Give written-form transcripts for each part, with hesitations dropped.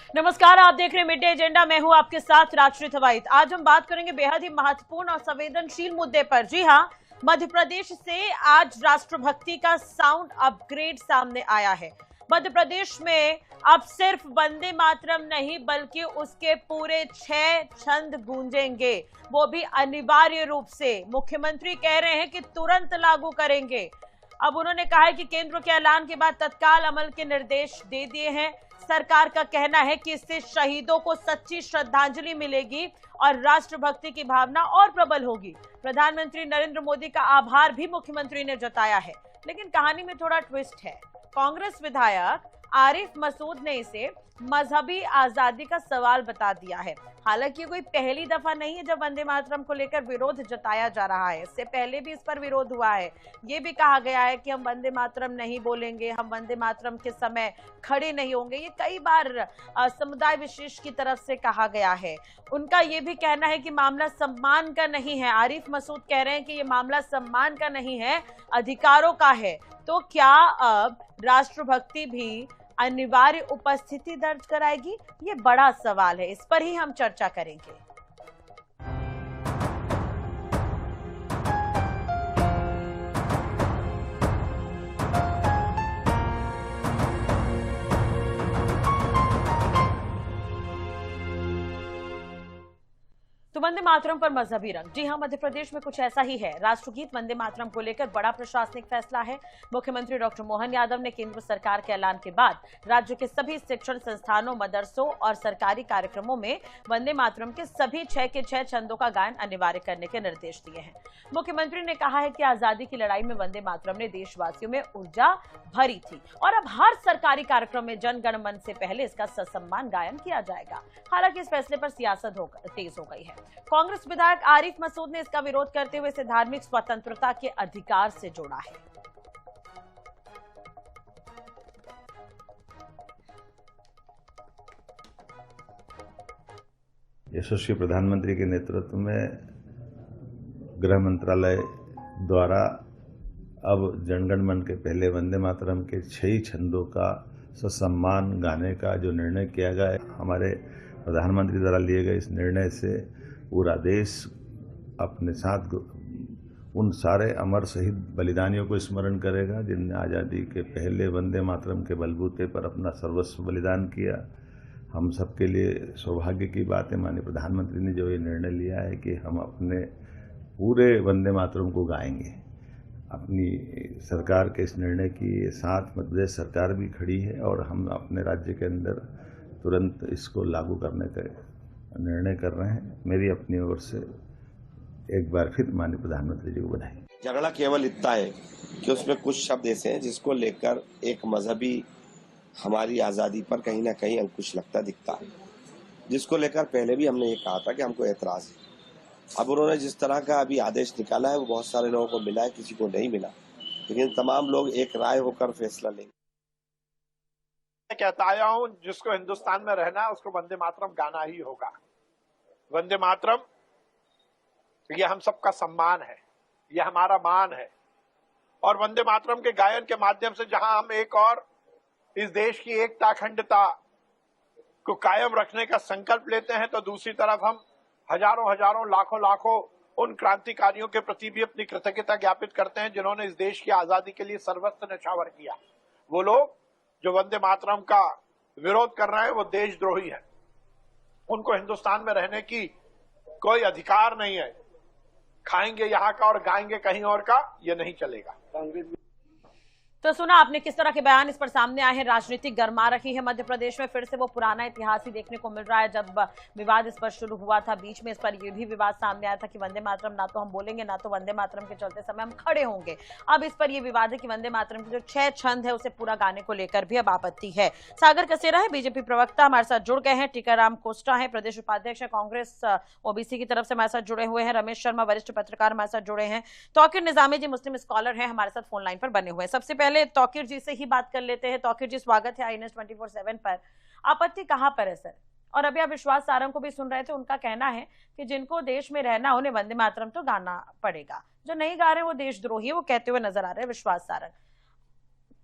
नमस्कार, आप देख रहे हैं मिड डे एजेंडा। मैं हूं आपके साथ राजश्री थवाइत। आज हम बात करेंगे बेहद ही महत्वपूर्ण और संवेदनशील मुद्दे पर। जी हां, मध्य प्रदेश से आज राष्ट्रभक्ति का साउंड अपग्रेड सामने आया है। मध्य प्रदेश में अब सिर्फ वंदे मातरम नहीं बल्कि उसके पूरे 6 छंद गूंजेंगे, वो भी अनिवार्य रूप से। मुख्यमंत्री कह रहे हैं कि तुरंत लागू करेंगे। अब उन्होंने कहा है कि केंद्र के ऐलान के बाद तत्काल अमल के निर्देश दे दिए हैं। सरकार का कहना है कि इससे शहीदों को सच्ची श्रद्धांजलि मिलेगी और राष्ट्रभक्ति की भावना और प्रबल होगी। प्रधानमंत्री नरेंद्र मोदी का आभार भी मुख्यमंत्री ने जताया है। लेकिन कहानी में थोड़ा ट्विस्ट है। कांग्रेस विधायक आरिफ मसूद ने इसे मजहबी आजादी का सवाल बता दिया है। हालांकि कोई पहली दफा नहीं है जब वंदे मातरम को लेकर विरोध जताया जा रहा है। इससे पहले भी इस पर विरोध हुआ है। ये भी कहा गया है कि हम वंदे मातरम नहीं बोलेंगे, हम वंदे मातरम के समय खड़े नहीं होंगे। ये कई बार समुदाय विशेष की तरफ से कहा गया है। उनका ये भी कहना है कि मामला सम्मान का नहीं है। आरिफ मसूद कह रहे हैं कि ये मामला सम्मान का नहीं है, अधिकारों का है। तो क्या अब राष्ट्रभक्ति भी अनिवार्य उपस्थिति दर्ज कराएगी? ये बड़ा सवाल है। इस पर ही हम चर्चा करेंगे। तो वंदे मातरम पर मजहबी रंग। जी हां, मध्य प्रदेश में कुछ ऐसा ही है। राष्ट्रगीत वंदे मातरम को लेकर बड़ा प्रशासनिक फैसला है। मुख्यमंत्री डॉक्टर मोहन यादव ने केंद्र सरकार के ऐलान के बाद राज्य के सभी शिक्षण संस्थानों, मदरसों और सरकारी कार्यक्रमों में वंदे मातरम के सभी 6 के 6 छंदों का गायन अनिवार्य करने के निर्देश दिए हैं। मुख्यमंत्री ने कहा है कि आजादी की लड़ाई में वंदे मातरम ने देशवासियों में ऊर्जा भरी थी और अब हर सरकारी कार्यक्रम में जन गण मन से पहले इसका ससम्मान गायन किया जाएगा। हालांकि इस फैसले पर सियासत तेज हो गई है। कांग्रेस विधायक आरिफ मसूद ने इसका विरोध करते हुए इसे धार्मिक स्वतंत्रता के अधिकार से जोड़ा है। यशस्वी प्रधानमंत्री के नेतृत्व में गृह मंत्रालय द्वारा अब जनगण मन के पहले वंदे मातरम के 6 छंदों का ससम्मान गाने का जो निर्णय किया गया है, हमारे प्रधानमंत्री द्वारा लिए गए इस निर्णय से पूरा देश अपने साथ उन सारे अमर शहीद बलिदानियों को स्मरण करेगा जिनने आज़ादी के पहले वंदे मातरम के बलबूते पर अपना सर्वस्व बलिदान किया। हम सबके लिए सौभाग्य की बात है, माननीय प्रधानमंत्री ने जो ये निर्णय लिया है कि हम अपने पूरे वंदे मातरम को गाएंगे। अपनी सरकार के इस निर्णय की साथ मध्य प्रदेश सरकार भी खड़ी है और हम अपने राज्य के अंदर तुरंत इसको लागू करने का निर्णय कर रहे हैं। मेरी अपनी ओर से एक बार फिर माननीय प्रधानमंत्री जी को बधाई। झगड़ा केवल इतना है कि उसमें कुछ शब्द ऐसे हैं जिसको लेकर एक मजहबी हमारी आज़ादी पर कहीं ना कहीं अंकुश लगता दिखता है, जिसको लेकर पहले भी हमने ये कहा था कि हमको एतराज है। अब उन्होंने जिस तरह का अभी आदेश निकाला है वो बहुत सारे लोगों को मिला है, किसी को नहीं मिला, लेकिन तमाम लोग एक राय होकर फैसला लेंगे। मैं कहता आया हूं, जिसको हिंदुस्तान में रहना है उसको वंदे मातरम गाना ही होगा। वंदे मातरम ये हम सबका सम्मान है, ये हमारा मान है। और वंदे मातरम के गायन के माध्यम से जहां हम एक और इस देश की एकता अखंडता को कायम रखने का संकल्प लेते हैं, तो दूसरी तरफ हम हजारों हजारों लाखों उन क्रांतिकारियों के प्रति भी अपनी कृतज्ञता ज्ञापित करते हैं जिन्होंने इस देश की आजादी के लिए सर्वस्व न्यौछावर किया। वो लोग जो वंदे मातरम का विरोध कर रहे हैं वो देशद्रोही है। उनको हिंदुस्तान में रहने की कोई अधिकार नहीं है। खाएंगे यहाँ का और गाएंगे कहीं और का, ये नहीं चलेगा। तो सुना आपने किस तरह के बयान इस पर सामने आए हैं। राजनीति गर्मा रही है मध्य प्रदेश में। फिर से वो पुराना इतिहास ही देखने को मिल रहा है। जब विवाद इस पर शुरू हुआ था, बीच में इस पर यह भी विवाद सामने आया था कि वंदे मातरम ना तो हम बोलेंगे, ना तो वंदे मातरम के चलते समय हम खड़े होंगे। अब इस पर यह विवाद है कि वंदे मातरम के जो 6 छंद है उसे पूरा गाने को लेकर भी अब आपत्ति है। सागर कसेरा है बीजेपी प्रवक्ता, हमारे साथ जुड़ गए हैं। टीकाराम कोस्टा है प्रदेश उपाध्यक्ष है कांग्रेस ओबीसी की तरफ से हमारे साथ जुड़े हुए हैं। रमेश शर्मा वरिष्ठ पत्रकार हमारे साथ जुड़े हैं। तौकीर निजामी जी मुस्लिम स्कॉलर हैं, हमारे साथ फोन लाइन पर बने हुए हैं। सबसे पहले तौकीर जी से ही बात कर लेते हैं। तौकीर जी, स्वागत है INS 24/7 पर। आपत्ति कहां पर है सर? और अभी आप विश्वास सारंग को भी सुन रहे थे, उनका कहना है कि जिनको देश में रहना उन्हें वंदे मातरम तो गाना पड़ेगा, जो नहीं गा रहे वो देशद्रोही है, वो कहते हुए नजर आ रहे हैं विश्वास सारंग।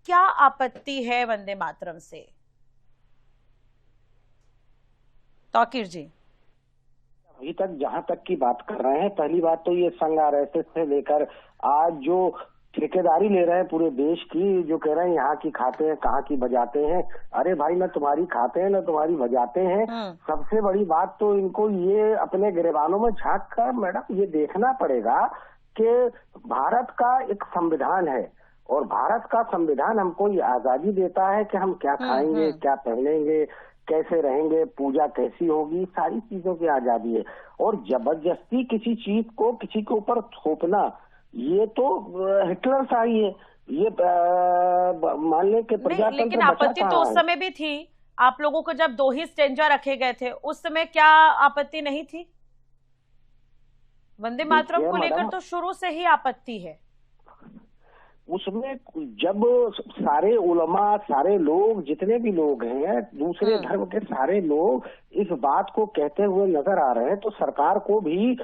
क्या आपत्ति है वंदे मातरम से? तौकीर जी। अभी तक जहां तक की बात कर रहे हैं, पहली बात तो ये संघ आरएसएस से लेकर आज जो ठेकेदारी ले रहे हैं पूरे देश की, जो कह रहे हैं यहाँ की खाते हैं कहाँ की बजाते हैं। अरे भाई, ना तुम्हारी खाते हैं ना तुम्हारी बजाते हैं। सबसे बड़ी बात तो इनको ये अपने गिरेबानों में झांक कर मैडम ये देखना पड़ेगा कि भारत का एक संविधान है और भारत का संविधान हमको ये आजादी देता है कि हम क्या खाएंगे, क्या पहनेंगे, कैसे रहेंगे, पूजा कैसी होगी, सारी चीजों की आजादी है। और जबरदस्ती किसी चीज को किसी के ऊपर थोपना, ये तो हिटलर शाही है। ये मान ले कि प्रजातंत्र। लेकिन आपत्ति तो उस समय भी थी, आप लोगों को जब 2 ही स्टेंजा रखे गए थे उस समय क्या आपत्ति नहीं थी? वंदे मातरम को लेकर तो शुरू से ही आपत्ति है। उसमें जब सारे उलमा, सारे लोग, जितने भी लोग हैं दूसरे धर्म के सारे लोग इस बात को कहते हुए नजर आ रहे हैं, तो सरकार को भी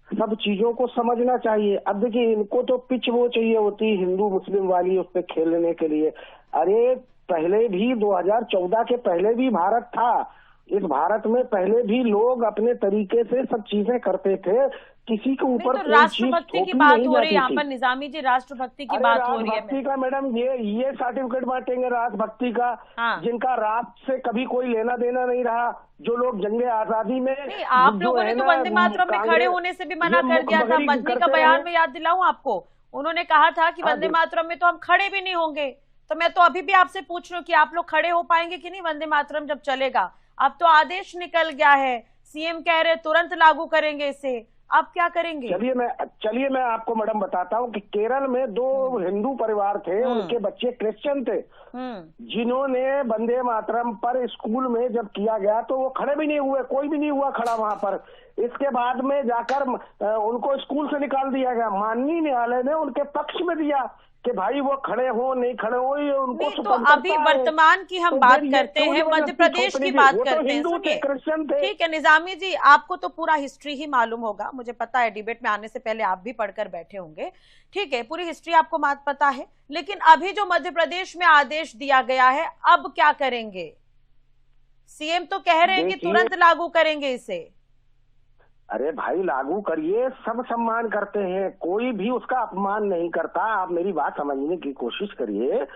सब चीजों को समझना चाहिए। अब देखिए, इनको तो पिच वो चाहिए होती हिंदू मुस्लिम वाली उस पे खेलने के लिए। अरे पहले भी 2014 के पहले भी भारत था। इस भारत में पहले भी लोग अपने तरीके से सब चीजें करते थे। किसी के ऊपर तो राष्ट्रभक्ति की बात हो रही है यहाँ पर निजामी जी, राष्ट्रभक्ति की बात हो रही है। राष्ट्रभक्ति का मैडम ये सर्टिफिकेट बांटेंगे राष्ट्रभक्ति का, जिनका राष्ट्र से कभी कोई लेना देना नहीं रहा, जो लोग जंगे आजादी में। आप लोगों ने तो वंदे मातरम में खड़े होने से भी मना कर दिया था। मदनी का बयान में याद दिलाऊं आपको, उन्होंने कहा था कि वंदे मातरम में तो हम खड़े भी नहीं होंगे। तो मैं तो अभी भी आपसे पूछ रही हूँ कि आप लोग खड़े हो पाएंगे कि नहीं वंदे मातरम जब चलेगा? अब तो आदेश निकल गया है, सीएम कह रहे तुरंत लागू करेंगे इसे, आप क्या करेंगे? चलिए मैं आपको मैडम बताता हूँ कि केरल में 2 हिंदू परिवार थे, उनके बच्चे क्रिश्चियन थे, जिन्होंने वंदे मातरम पर स्कूल में जब किया गया तो वो खड़े भी नहीं हुए, कोई भी नहीं हुआ खड़ा वहां पर। इसके बाद में जाकर उनको स्कूल से निकाल दिया गया। माननीय न्यायालय ने उनके पक्ष में दिया कि भाई वो खड़े हो नहीं खड़े हो, ये उनको तो अभी वर्तमान की हम बात करते हैं, मध्य प्रदेश की बात करते हैं। ठीक है निजामी जी, आपको तो पूरा हिस्ट्री ही मालूम होगा, मुझे पता है, डिबेट में आने से पहले आप भी पढ़कर बैठे होंगे। ठीक है, पूरी हिस्ट्री आपको बात पता है। लेकिन अभी जो मध्य प्रदेश में आदेश दिया गया है, अब क्या करेंगे? सीएम तो कह रहे हैं कि तुरंत लागू करेंगे इसे। अरे भाई लागू करिए, सब सम्मान करते हैं, कोई भी उसका अपमान नहीं करता। आप मेरी बात समझने की कोशिश करिए।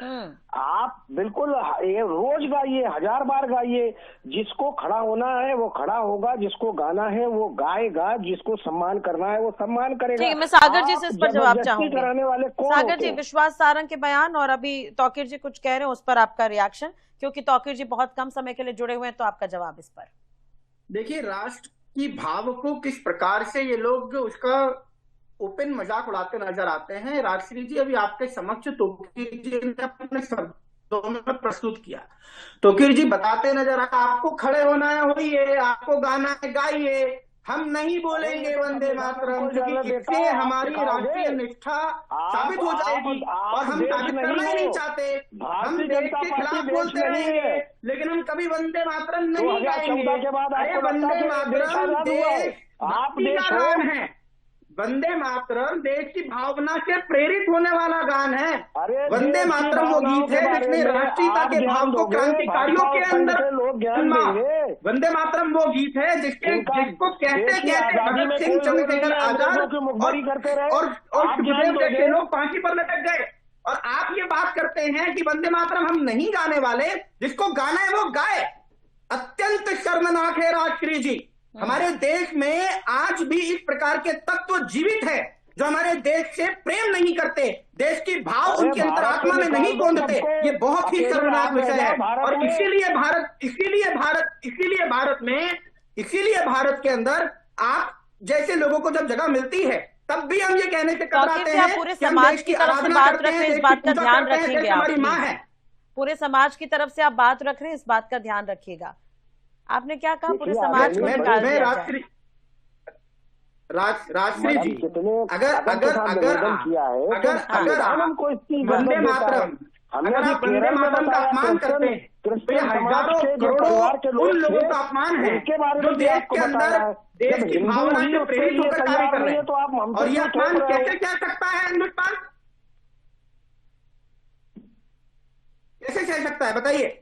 आप बिल्कुल रोज गाइए, 1000 बार गाइए। जिसको खड़ा होना है वो खड़ा होगा, जिसको गाना है वो गाएगा, जिसको सम्मान करना है वो सम्मान करेगा। ठीक, मैं सागर जी से इस पर जवाब चाहूंगी। कराने वाले कौन? सागर जी, विश्वास सारंग के बयान और अभी तौकीर जी कुछ कह रहे हैं, उस पर आपका रिएक्शन, क्योंकि तौकीर जी बहुत कम समय के लिए जुड़े हुए हैं, तो आपका जवाब इस पर। देखिए, राष्ट्र कि भाव को किस प्रकार से ये लोग उसका ओपन मजाक उड़ाते नजर आते हैं। राजश्री जी, अभी आपके समक्ष तौकीर जी ने अपने शब्दों में प्रस्तुत किया। तौकीर जी बताते नजर आए, आपको खड़े होना है होइए, आपको गाना है गाइए, हम नहीं बोलेंगे वंदे मातरम, क्योंकि इससे हमारी राष्ट्रीय निष्ठा साबित हो जाएगी और हम साबित करना ही नहीं चाहते। हम देश के खिलाफ बोलते रहेंगे लेकिन हम कभी वंदे मातरम नहीं गाएंगे। अरे वंदे मातरम देश भक्ति का गान है, वंदे मातरम देश की भावना से प्रेरित होने वाला गान है। वंदे मातरम वो गीत है जिसने राष्ट्रीयता के भाव को क्रांतिकारियों के अंदर, वंदे मातरम वो गीत है जिसको कहते कहते भगत सिंह, चंद्रशेखर आजाद और सुखदेव जैसे लोग फांसी पर लटक गए। और आप ये बात करते हैं कि वंदे मातरम हम नहीं गाने वाले, जिसको गाना है वो गाए। अत्यंत शर्मनाक है राजश्री जी, हमारे देश में आज भी इस प्रकार के तत्व जीवित है जो हमारे देश से प्रेम नहीं करते, देश की भाव उनकी अंतरात्मा में नहीं गोंदते। ये बहुत ही शर्मनाक विषय है। और इसीलिए भारत के अंदर आप जैसे लोगों को जब जगह मिलती है तब भी हम ये कहने से कतराते हैं पूरे समाज की तरफ से बात रख रहे हैं, इस बात का ध्यान रखेंगे। हमारी माँ है, पूरे समाज की तरफ से आप बात रख रहे हैं, इस बात का ध्यान रखिएगा। आपने क्या कहा? पूरे समाज को निकाल दिया जाए। राजश्री जी, अगर वंदे मातरम, अगर आप वंदे मातरम का अपमान करते हैं तो ये हजारों करोड़ों उन लोगों का अपमान है जो देश के अंदर देश की भावना से प्रेरित होकर कार्य कर रहे हैं। और ये अपमान कैसे कह सकता है हिंदुस्तान, कैसे कह सकता है बताइए?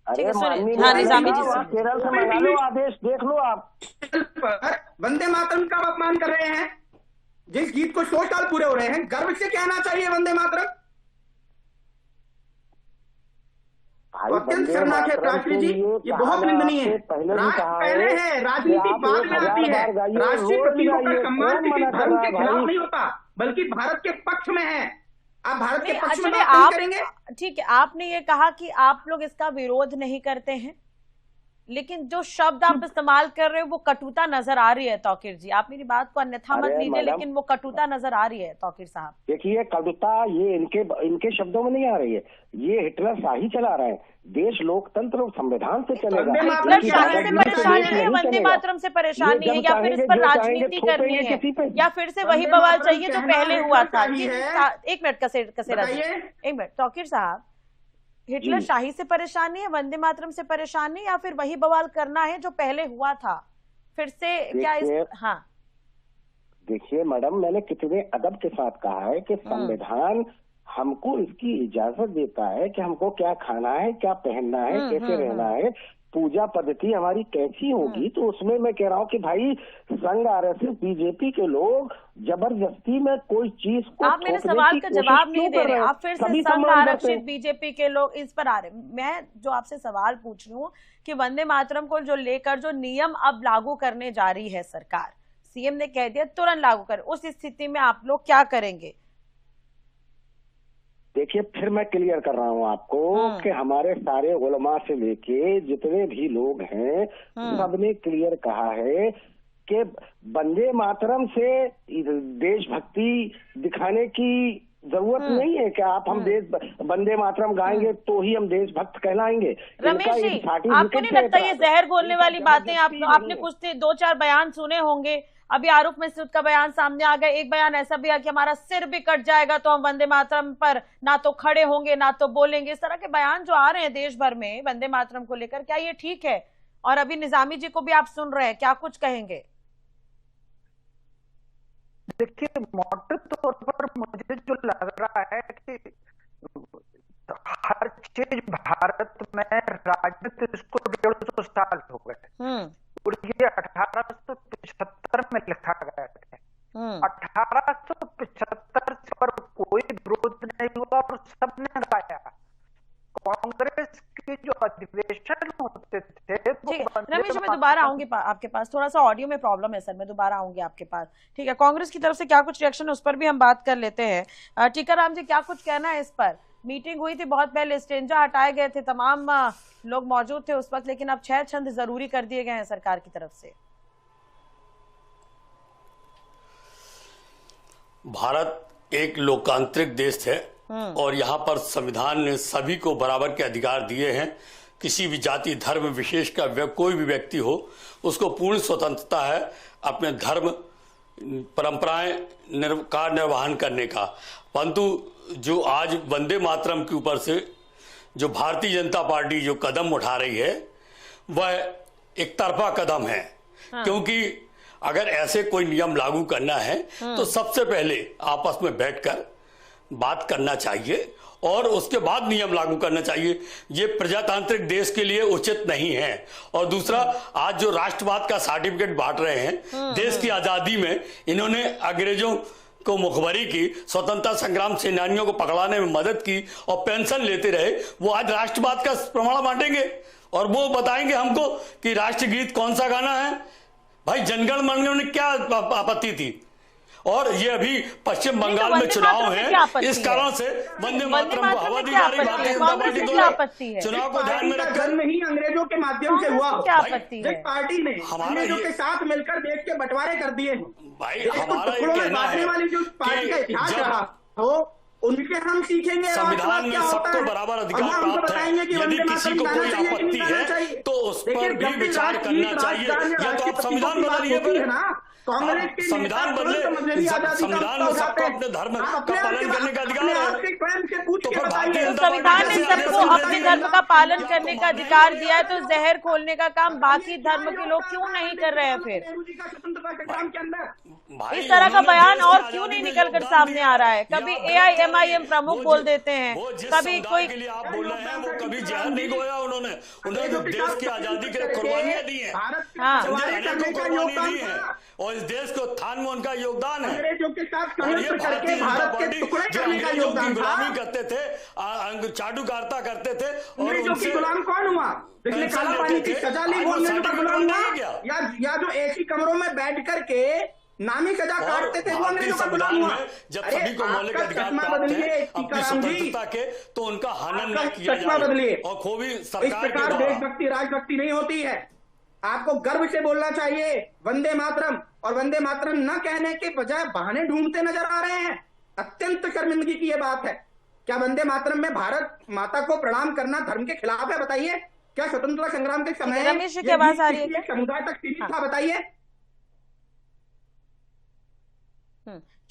ठीक है, सुनिए। माननीय हाँ, निजामी जी आप केरल से मंगा लो आदेश, देख लो आप। पर वंदे मातरम का अपमान कर रहे हैं, जिस गीत को 100 साल पूरे हो रहे हैं, गर्व से कहना चाहिए वंदे मातरम। अत्यंत शर्मनाक है राष्ट्रीय जी, ये बहुत निंदनीय है। राष्ट्र पहले है, राजनीति बाद में आती है। राष्ट्रीय प्रतीकों का सम्मान किसी धर्म के खिलाफ नहीं होता, बल्कि भारत के पक्ष में है। आप भारत के पक्ष में बात नहीं करेंगे? ठीक है, आपने ये कहा कि आप लोग इसका विरोध नहीं करते हैं, लेकिन जो शब्द आप इस्तेमाल कर रहे हो वो कटुता नजर आ रही है तौकीर जी। आप मेरी बात को अन्यथा मत लीजिए, लेकिन वो कटुता नजर आ रही है तौकीर साहब। देखिए, कटुता ये इनके शब्दों में नहीं आ रही है, ये हिटलर शाही चला रहे हैं। देश लोकतंत्र और संविधान से चलेगा। हिटलर शाही से परेशानी है, वंदे मातरम से परेशानी है, या फिर इस पर राजनीति करनी है, या फिर से वही बवाल चाहिए जो पहले हुआ था? एक मिनट कसेरा जी, एक मिनट तौकीर साहब, हिटलर शाही से परेशानी है, वंदे मातरम से परेशानी, या फिर वही बवाल करना है जो पहले हुआ था फिर से? क्या हाँ देखिए मैडम, मैंने कितने अदब के साथ कहा है कि संविधान हमको इसकी इजाजत देता है कि हमको क्या खाना है, क्या पहनना है, कैसे रहना है, पूजा पद्धति हमारी कैसी होगी। तो उसमें मैं कह रहा हूँ कि भाई संघ आरएसएस बीजेपी के लोग जबरदस्ती में कोई चीज को, आप मेरे सवाल का जवाब नहीं दे रहे, आप फिर से संघ आरक्षित बीजेपी के लोग इस पर आ रहे। मैं जो आपसे सवाल पूछ रही हूँ कि वंदे मातरम को जो लेकर जो नियम अब लागू करने जा रही है सरकार, सीएम ने कह दिया तुरंत लागू कर, उस स्थिति में आप लोग क्या करेंगे? देखिए, फिर मैं क्लियर कर रहा हूँ आपको कि हमारे सारे उलमा से लेके जितने भी लोग हैं सबने क्लियर कहा है कि वंदे मातरम से देशभक्ति दिखाने की जरूरत नहीं है कि आप हम वंदे मातरम गाएंगे तो ही हम देशभक्त कहलाएंगे। रमेश जी, आपको नहीं लगता ये जहर घोलने वाली बातें? आपने कुछ 2-4 बयान सुने होंगे, अभी आरूफ मसूद का बयान सामने आ गया, एक बयान ऐसा भी है कि हमारा सिर भी कट जाएगा तो हम वंदे मातरम पर ना तो खड़े होंगे ना तो बोलेंगे। इस तरह के बयान जो आ रहे हैं देश भर में वंदे मातरम को लेकर, क्या ये ठीक है? और अभी निजामी जी को भी आप सुन रहे हैं, क्या कुछ कहेंगे? देखिए, मोटे तौर पर मुझे जो लग रहा है कि हर चीज भारत में राजनीति इसको 150 साल हो गए, और ये 1875 में लिखा गया था। 1875 पर कोई विरोध नहीं हुआ और सबने गाया। कांग्रेस की जो अधिवेशन होते थे, रमेश मैं दोबारा आऊंगी आपके पास, थोड़ा सा ऑडियो में प्रॉब्लम है सर, मैं दोबारा आऊंगी आपके पास। ठीक है, कांग्रेस की तरफ से क्या कुछ रिएक्शन उस पर भी हम बात कर लेते हैं। टीकाराम जी, क्या कुछ कहना है इस पर? मीटिंग हुई थी बहुत पहले, स्टेंजा हटाए गए थे, तमाम लोग मौजूद थे उस वक्त, लेकिन अब 6 छंद जरूरी कर दिए गए हैं सरकार की तरफ से। भारत एक लोकतांत्रिक देश है और यहाँ पर संविधान ने सभी को बराबर के अधिकार दिए हैं। किसी भी जाति धर्म विशेष का कोई भी व्यक्ति हो, उसको पूर्ण स्वतंत्रता है अपने धर्म परंपराएं का निर्वहन करने का। परंतु जो आज वंदे मातरम के ऊपर से जो भारतीय जनता पार्टी जो कदम उठा रही है, वह एक तरफा कदम है। क्योंकि अगर ऐसे कोई नियम लागू करना है तो सबसे पहले आपस में बैठकर बात करना चाहिए और उसके बाद नियम लागू करना चाहिए। ये प्रजातांत्रिक देश के लिए उचित नहीं है। और दूसरा, आज जो राष्ट्रवाद का सर्टिफिकेट बांट रहे हैं, देश की आजादी में इन्होंने अंग्रेजों को मुखबरी की, स्वतंत्रता संग्राम सेनानियों को पकड़ाने में मदद की और पेंशन लेते रहे, वो आज राष्ट्रवाद का प्रमाण बांटेंगे और वो बताएंगे हमको कि राष्ट्रगीत कौन सा गाना है। भाई, जनगण मन में क्या आपत्ति थी? और ये अभी पश्चिम बंगाल में चुनाव है, इस कारण से वंदे मातरम को हवा दी जा रही। भारतीय जनता पार्टी द्वारा चुनाव को ध्यान में रखकर नहीं अंग्रेजों के माध्यम से हुआ, जिस पार्टी ने अंग्रेजों के साथ मिलकर देश के बंटवारे कर दिए हैं। भाई, हमारा ये कहना है वाली जो पार्टी का इतिहास रहा हो, उनके हम सीखेंगे। संविधान में सबको बराबर अधिकार प्राप्त है। यदि किसी को कोई आपत्ति है तो उस पर भी विचार करना चाहिए। या तो आप संविधान बदलिए, फिर संविधान बदले, संविधान में सबको अपने धर्म का पालन करने का अधिकार है। तो फिर भारतीय जनता संविधान ने सबको अपने धर्म का पालन करने का अधिकार दिया है, तो जहर खोलने का काम बाकी धर्म के लोग क्यों नहीं कर रहे हैं फिर? भाई, इस तरह का उन्होंने बयान देश और की क्यों नहीं आजादी में निकल कर योगदान सामने दिया आ रहा है। है? कभी ये आप AIMIM गलत प्रमुख वो बोल जिस- देते हैं, वो जिस कभी समुदाय कोई के लिए आप बोल रहे हैं वो कभी जहर नहीं गोया उन्होंने तो देश की आजादी के लिए कुर्बानियां दी हैं, हाँ। समझे, अनेकों कुर्बानी दी हैं और इस देश के उत्थान में उनका योगदान है। अंग्रेजों के साथ और ये संघर्ष भारतीय करके जनता भारत के पार्टी टुकड़े जो करने का अंग्रेजों की योगदान था। गुलामी करते थे, चाटुकारिता करते थे और अंग्रेजों की उनसे गुलाम कौन हुआ? जिसने पेंशन काला लेते पानी की थे, सजा ली आज वो वो अंग्रेजों का सर्टिफिकेट गुलाम बनता हुआ? है क्या? या जो ऐसी कमरों में बैठ करके नामी सजा और काटते थे वो भारतीय अंग्रेजों का संविधान गुलाम हुआ? में जब अरे सभी को मौलिक आपका अधिकार चश्मा प्राप्त बदलिए है अपनी टीकाराम जी, स्वतंत्रता के, तो उनका हनन आपका न किया चश्मा बदलिए। जाए और खूबी इस सरकार के प्रकार द्वारा। देशभक्ति राजभक्ति नहीं होती है। आपको गर्व से बोलना चाहिए वंदे मातरम, और वंदे मातरम न कहने के बजाय बहाने ढूंढते नजर आ रहे हैं। अत्यंत शर्मिंदगी की यह बात है। क्या वंदे मातरम में भारत माता को प्रणाम करना धर्म के खिलाफ है? बताइए। क्या स्वतंत्रता संग्राम के समय रमेश जी की आवाज आ रही है क्या? समुदाय तक सीमित था? बताइए।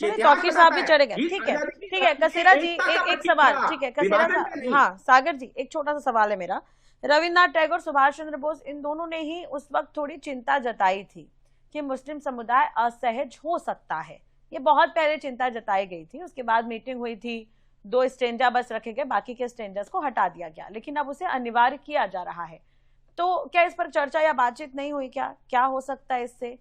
चलिए तौकीर साहब भी चढ़े गए। ठीक है कसेरा जी, एक सवाल। ठीक है कसेरा साहब, हाँ सागर जी, एक छोटा सा सवाल है मेरा। रविन्द्रनाथ टैगोर, सुभाष चंद्र बोस, इन दोनों ने ही उस वक्त थोड़ी चिंता जताई थी कि मुस्लिम समुदाय असहज हो सकता है। ये बहुत पहले चिंता जताई गई थी, उसके बाद मीटिंग हुई थी, 2 स्टेंजा बस रखे गए, बाकी के स्टेंजर्स को हटा दिया गया, लेकिन अब उसे अनिवार्य किया जा रहा है। तो क्या इस पर चर्चा या बातचीत नहीं हुई? क्या हो सकता है इससे?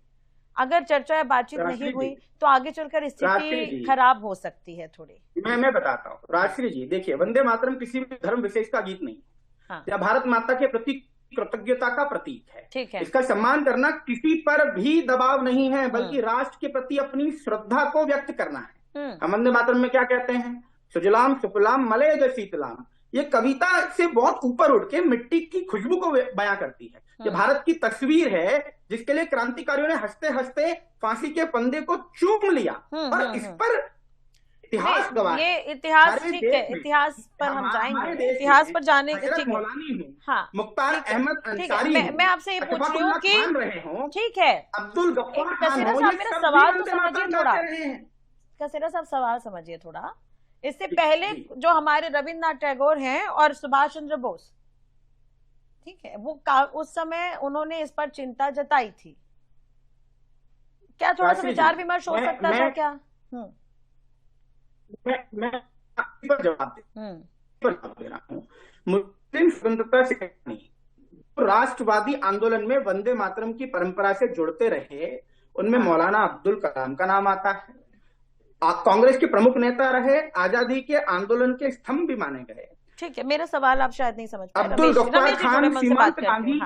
अगर चर्चा या बातचीत नहीं हुई तो आगे चलकर स्थिति खराब हो सकती है थोड़ी। मैं बताता हूँ राजश्री जी, देखिए वंदे मातरम किसी भी धर्म विशेष का गीत नहीं, हाँ। या भारत माता के प्रति कृतज्ञता का प्रतीक है। ठीक है, इसका सम्मान करना किसी पर भी दबाव नहीं है, बल्कि राष्ट्र के प्रति अपनी श्रद्धा को व्यक्त करना है। हम वंदे मातरम में क्या कहते हैं? सुजलाम सुफलाम मलयज शीतलाम। ये कविता से बहुत ऊपर उठ के मिट्टी की खुशबू को बयां करती है। ये भारत की तस्वीर है जिसके लिए क्रांतिकारियों ने हंसते हंसते फांसी के फंदे को चूम लिया, और इस पर इतिहास गवाह। ये इतिहास, ठीक है, इतिहास पर हम जाएंगे, इतिहास पर जाने के। ठीक है, हाँ, मुख्तार अहमद अंसारी, मैं आपसे ये पूछ रही हूँ कि ठीक है अब्दुल गफ्फार खान, कसेरा साहब मेरा सवाल तो समझिए थोड़ा, कसेरा साहब सवाल समझिए थोड़ा। इससे पहले जो हमारे रविन्द्रनाथ टैगोर हैं और सुभाष चंद्र बोस, ठीक है, वो उस समय उन्होंने इस पर चिंता जताई थी। क्या थोड़ा सा विचार विमर्श हो सकता था क्या? मैं पर जवाब दे रहा हूँ। मुस्लिम स्वतंत्रता से नहीं, राष्ट्रवादी आंदोलन में वंदे मातरम की परंपरा से जुड़ते रहे, उनमें मौलाना अब्दुल कलाम का नाम आता है। कांग्रेस के प्रमुख नेता रहे, आजादी के आंदोलन के स्तंभ भी माने गए। ठीक है, मेरा सवाल आप शायद नहीं समझ पाए। अब्दुल गफ्फार खान, सीमांत गांधी,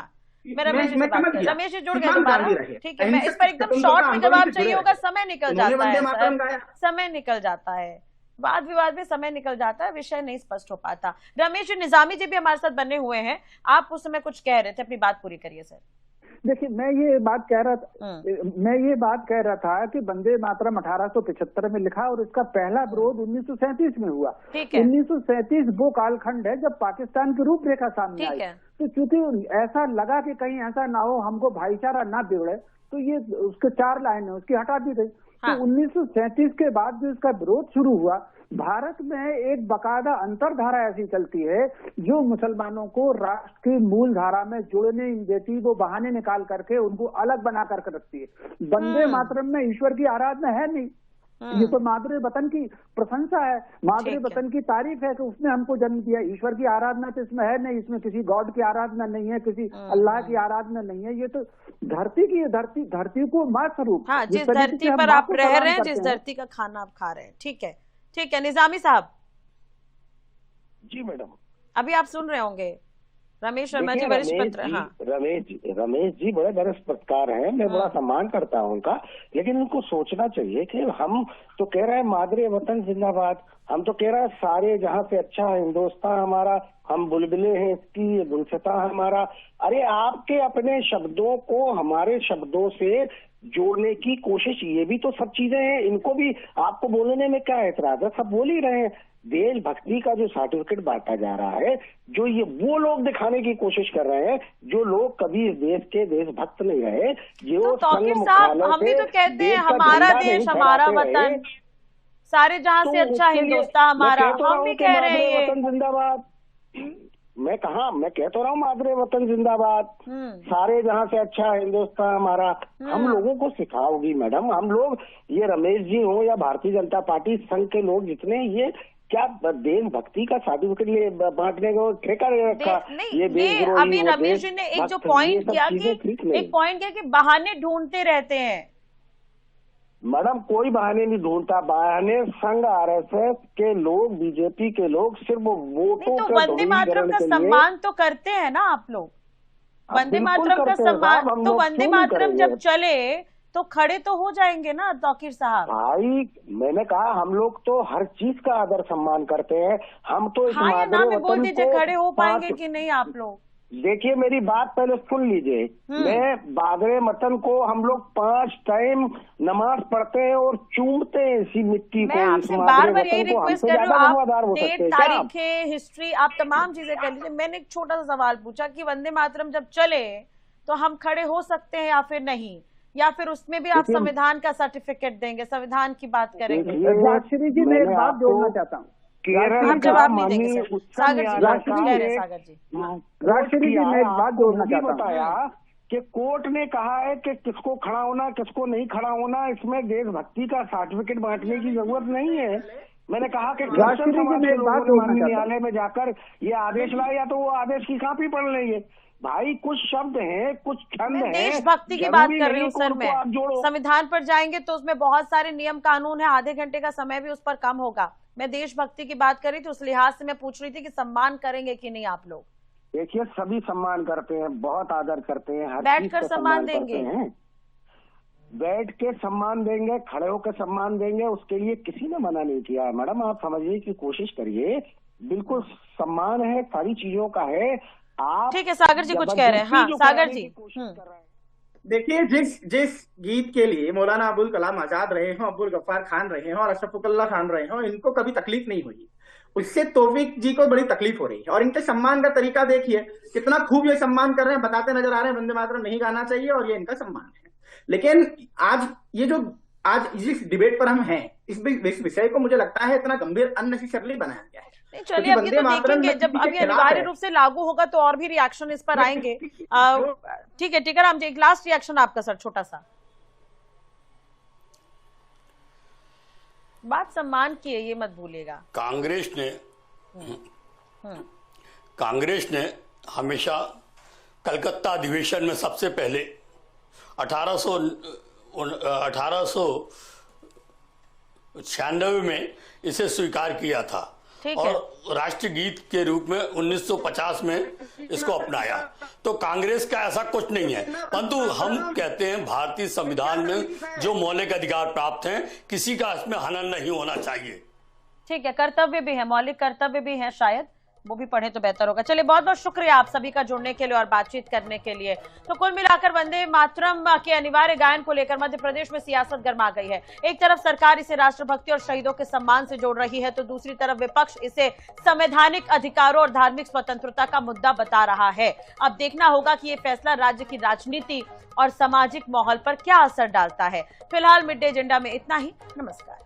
रमेश जी जुड़ गए दोबारा। ठीक है, मैं इस पर एकदम शॉर्ट में जवाब चाहिए होगा, समय निकल जाता है, समय निकल जाता है, वाद विवाद में समय निकल जाता है, विषय नहीं स्पष्ट हो पाता। रमेश जी, निजामी जी भी हमारे साथ बने हुए हैं, आप उस समय कुछ कह रहे थे, अपनी बात पूरी करिए सर। देखिए, मैं ये बात कह रहा था कि वंदे मातरम 1875 में लिखा और इसका पहला विरोध 1937 में हुआ। 1937 वो कालखंड है जब पाकिस्तान की रूपरेखा सामने आई। तो चूंकि ऐसा लगा कि कहीं ऐसा ना हो, हमको भाईचारा ना बिगड़े, तो ये उसके 4 लाइनें उसकी हटा दी गई। हाँ। तो 1937 के बाद जो इसका विरोध शुरू हुआ, भारत में एक बकायदा अंतरधारा ऐसी चलती है जो मुसलमानों को राष्ट्र की मूल धारा में जुड़ने नहीं देती, वो बहाने निकाल करके उनको अलग बना करके रखती है। वंदे मातरम में ईश्वर की आराधना है नहीं, ये तो मादरे वतन की प्रशंसा है, मादरे वतन की तारीफ है कि उसने हमको जन्म दिया। ईश्वर की आराधना तो इसमें है नहीं, इसमें किसी गॉड की आराधना नहीं है, किसी अल्लाह की आराधना नहीं है। ये तो धरती की, धरती को मां स्वरूप, हाँ, जिस धरती पर आप रह रहे हैं, जिस धरती का खाना आप खा रहे हैं। ठीक है, ठीक है। निजामी साहब। जी मैडम, अभी आप सुन रहे होंगे रमेश शर्मा जी, वरिष्ठ पत्र। हाँ, रमेश जी बड़े वरिष्ठ पत्रकार हैं, मैं बड़ा सम्मान करता हूं उनका, लेकिन उनको सोचना चाहिए कि हम तो कह रहे हैं मादरे वतन जिंदाबाद, हम तो कह रहे हैं सारे जहां से अच्छा हिंदुस्तान हमारा, हम बुलबुले हैं इसकी, ये गुलशता हमारा। अरे आपके अपने शब्दों को हमारे शब्दों से जोड़ने की कोशिश, ये भी तो सब चीजें हैं, इनको भी आपको बोलने में क्या एतराज है? सब बोल ही रहे हैं। देशभक्ति का जो सर्टिफिकेट बांटा जा रहा है, जो ये वो लोग दिखाने की कोशिश कर रहे हैं जो लोग कभी इस देश के देशभक्त नहीं रहे। जो तो साहब, हम भी तो कहते हैं हमारा देश, हमारा वतन, सारे जहां से अच्छा हिंदुस्तान हमारा, हम भी कह रहे हैं वतन जिंदाबाद। मैं कह तो रहा हूँ मादरे वतन जिंदाबाद, सारे जहाँ से अच्छा हिंदुस्तान हमारा। हम लोगों को सिखाओगी मैडम? हम लोग, ये रमेश जी हो या भारतीय जनता पार्टी संघ के लोग जितने, ये क्या देशभक्ति का सर्टिफिकेट ले बांटने को ठेका रखा? ये अभी रमेश जी ने एक जो पॉइंट किया कि बहाने ढूंढते रहते हैं। मैडम कोई बहाने नहीं ढूंढता, बहाने संघ आरएसएस के लोग, बीजेपी के लोग सिर्फ वोटों तो वंदे मातरम का सम्मान तो करते हैं ना आप लोग? वंदे मातरम का सम्मान तो वंदे मातरम जब चले तो खड़े तो हो जाएंगे ना तौकीर साहब। भाई मैंने कहा हम लोग तो हर चीज का आदर सम्मान करते हैं। हम तो इस मादरे वतन बोल दीजिए, खड़े हो पाएंगे कि नहीं आप लोग? देखिए मेरी बात पहले सुन लीजिए। मैं बादरे वतन को हम लोग 5 टाइम नमाज पढ़ते हैं और चूमते हैं इसी मिट्टी को। मैं आपसे बार बार यही रिक्वेस्ट कर रही हूँ, आप डेट, तारीखें, हिस्ट्री, आप तमाम चीजें कर लीजिए। मैंने एक छोटा सा सवाल पूछा कि वंदे मातरम जब चले तो हम खड़े हो सकते हैं या फिर नहीं, या फिर उसमें भी आप संविधान का सर्टिफिकेट देंगे, संविधान की बात करेंगे? राजश्री जी मैं एक बात जोड़ना चाहता हूँ। केरल जवाब नहीं देंगे सागर जी। राजश्री जी मैं एक बात जोड़ना चाहता हूँ कि कोर्ट ने कहा है कि किसको खड़ा होना किसको नहीं खड़ा होना, इसमें देशभक्ति का सर्टिफिकेट बांटने की जरूरत नहीं है। मैंने कहा कि न्यायालय में जाकर ये आदेश लाए, या तो वो आदेश की कॉपी पढ़ लेंगे। भाई कुछ शब्द हैं, कुछ छंद हैं। देशभक्ति की बात कर रही हूँ सर मैं। संविधान पर जाएंगे तो उसमें बहुत सारे नियम कानून है, आधे घंटे का समय भी उस पर कम होगा। मैं देशभक्ति की बात कर रही थी, उस लिहाज से मैं पूछ रही थी कि सम्मान करेंगे कि नहीं आप लोग? देखिए सभी सम्मान करते हैं, बहुत आदर करते हैं, हर बैठ कर सम्मान देंगे, बैठ के सम्मान देंगे, खड़े होकर सम्मान देंगे, उसके लिए किसी ने मना नहीं किया है। मैडम आप समझने की कोशिश करिए, बिल्कुल सम्मान है, सारी चीजों का है। आप ठीक है, सागर जी कुछ कह रहे हैं। हाँ सागर जी, देखिए जिस गीत के लिए मौलाना अबुल कलाम आजाद रहे हो, अब्दुल गफ्फार खान रहे हो और अशरफुल्लाह खान रहे हो, इनको कभी तकलीफ नहीं हुई, उससे तौफीक जी को बड़ी तकलीफ हो रही है। और इनके सम्मान का तरीका देखिए, कितना खूब ये सम्मान कर रहे हैं, बताते नजर आ रहे हैं वंदे मातरम नहीं गाना चाहिए और ये इनका सम्मान है। लेकिन आज जिस डिबेट पर हम हैं, इस विषय को मुझे लगता है इतना गंभीर अननेसेसरली बनाया गया है। चलिए अब ये तो देखेंगे, जब अभी अनिवार्य रूप से लागू होगा तो और भी रिएक्शन इस पर आएंगे। ठीक है टीकाराम जी, एक लास्ट रिएक्शन आपका सर, छोटा सा। बात सम्मान की है, ये मत भूलिएगा। कांग्रेस ने हमेशा कलकत्ता अधिवेशन में सबसे पहले 1896 में इसे स्वीकार किया था और राष्ट्रीय गीत के रूप में 1950 में इसको अपनाया। तो कांग्रेस का ऐसा कुछ नहीं है, परंतु हम कहते हैं भारतीय संविधान में जो मौलिक अधिकार प्राप्त हैं, किसी का इसमें हनन नहीं होना चाहिए। ठीक है, कर्तव्य भी है, मौलिक कर्तव्य भी है, शायद वो भी पढ़े तो बेहतर होगा। चलिए बहुत बहुत शुक्रिया आप सभी का जुड़ने के लिए और बातचीत करने के लिए। तो कुल मिलाकर वंदे मातरम के अनिवार्य गायन को लेकर मध्य प्रदेश में सियासत गर्मा गई है। एक तरफ सरकार इसे राष्ट्रभक्ति और शहीदों के सम्मान से जोड़ रही है, तो दूसरी तरफ विपक्ष इसे संवैधानिक अधिकारों और धार्मिक स्वतंत्रता का मुद्दा बता रहा है। अब देखना होगा कि ये फैसला राज्य की राजनीति और सामाजिक माहौल पर क्या असर डालता है। फिलहाल मिड डे एजेंडा में इतना ही। नमस्कार।